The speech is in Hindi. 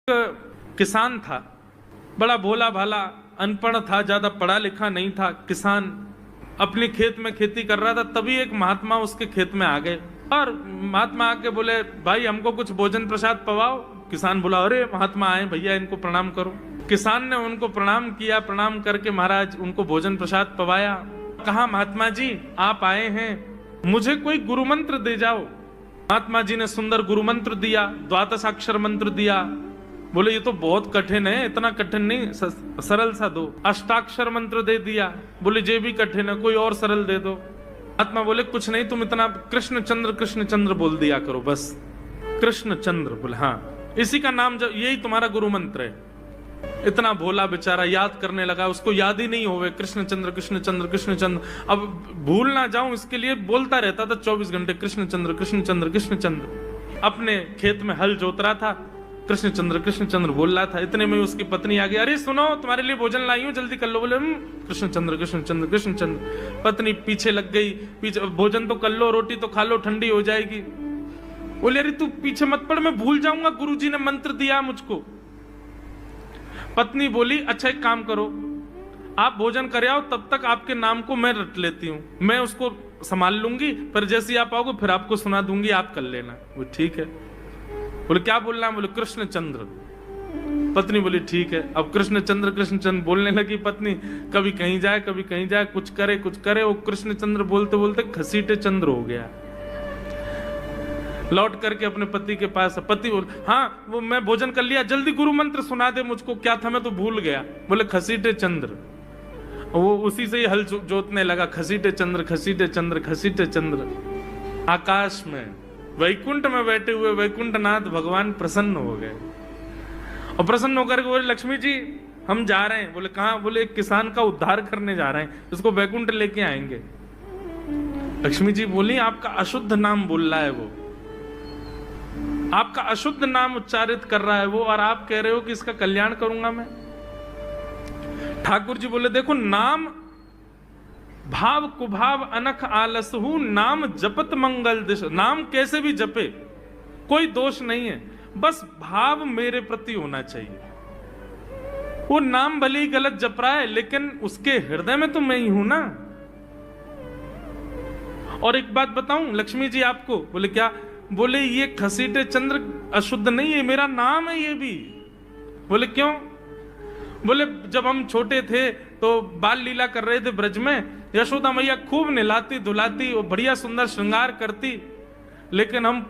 किसान था, बड़ा भोला भाला, अनपढ़ था, ज्यादा पढ़ा लिखा नहीं था। किसान अपने खेत में खेती कर रहा था, तभी एक महात्मा उसके खेत में आ गए और महात्मा आके बोले, भाई हमको कुछ भोजन प्रसाद पवाओ। किसान बोला, अरे महात्मा आए, भैया इनको प्रणाम करो। किसान ने उनको प्रणाम किया, प्रणाम करके महाराज उनको भोजन प्रसाद पवाया। कहा, महात्मा जी आप आए हैं, मुझे कोई गुरु मंत्र दे जाओ। महात्मा जी ने सुंदर गुरु मंत्र दिया, द्वादशाक्षर मंत्र दिया। बोले ये तो बहुत कठिन है, इतना कठिन नहीं, सरल सा दो। अष्टाक्षर मंत्र दे दिया। बोले ये भी कठिन है, कोई और सरल दे दो। महात्मा बोले कुछ नहीं, तुम इतना कृष्ण चंद्र बोल दिया करो बस। कृष्ण चंद्र बोले हाँ, इसी का नाम यही तुम्हारा गुरु मंत्र है। इतना भोला बेचारा याद करने लगा, उसको याद ही नहीं होवे कृष्ण चंद्र कृष्ण चंद्र कृष्ण चंद्र। अब भूल ना जाऊं इसके लिए बोलता रहता था 24 घंटे, कृष्ण चंद्र कृष्ण चंद्र कृष्ण चंद्र। अपने खेत में हल जोत रहा था, कृष्ण चंद्र बोल रहा था। इतने में उसकी पत्नी आ गई, अरे सुनो तुम्हारे लिए भोजन लाई हूं, जल्दी कर लो। बोले कृष्ण चंद्र कृष्ण चंद्र कृष्ण चंद्र। पत्नी पीछे लग गई, पीछे, भोजन तो कर लो, रोटी तो खा लो, ठंडी हो जाएगी। बोले अरे तू पीछे मत पड़, मैं भूल जाऊंगा, गुरुजी ने मंत्र दिया मुझको। पत्नी बोली, अच्छा एक काम करो, आप भोजन कर आओ, तब तक आपके नाम को मैं रट लेती हूँ, मैं उसको संभाल लूंगी, पर जैसे ही आप आओगे फिर आपको सुना दूंगी, आप कर लेना। वो ठीक है। बोले क्या बोलना है? बोले कृष्ण चंद्र। पत्नी बोली ठीक है। अब कृष्ण चंद्र बोलने लगी पत्नी, कभी कहीं जाए कभी कहीं जाए, कुछ करे। वो कृष्ण चंद्र बोलते बोलते घसीटे चंद्र हो गया। लौट करके अपने पति के पास, पति बोल, हाँ वो मैं भोजन कर लिया, जल्दी गुरु मंत्र सुना दे मुझको, क्या था मैं तो भूल गया। बोले घसीटे चंद्र। वो उसी से ही हल जोतने लगा, घसीटे चंद्र घसीटे चंद्र घसीटे चंद्र। आकाश में वैकुंठ में बैठे हुए वैकुंठनाथ भगवान प्रसन्न हो गए और प्रसन्न होकर के बोले, लक्ष्मी जी हम जा रहे हैं। बोले कहाँ? बोले एक किसान का उद्धार करने जा रहे हैं, इसको वैकुंठ लेके आएंगे। लक्ष्मी जी बोली, आपका अशुद्ध नाम बोल रहा है वो, आपका अशुद्ध नाम उच्चारित कर रहा है वो, और आप कह रहे हो कि इसका कल्याण करूंगा मैं। ठाकुर जी बोले, देखो नाम भाव कुभाव अनख आलसहु, नाम जपत मंगल दिश। नाम कैसे भी जपे कोई दोष नहीं है, बस भाव मेरे प्रति होना चाहिए। वो नाम भले ही गलत जप रहा है, लेकिन उसके हृदय में तो मैं ही हूं ना। और एक बात बताऊं लक्ष्मी जी आपको। बोले क्या? बोले ये घसीटे चंद्र अशुद्ध नहीं है, मेरा नाम है ये भी। बोले क्यों? बोले जब हम छोटे थे तो बाल लीला कर रहे थे ब्रज में, यशोदा मैया खूब नहलाती धुलाती और बढ़िया सुंदर श्रृंगार करती, लेकिन हम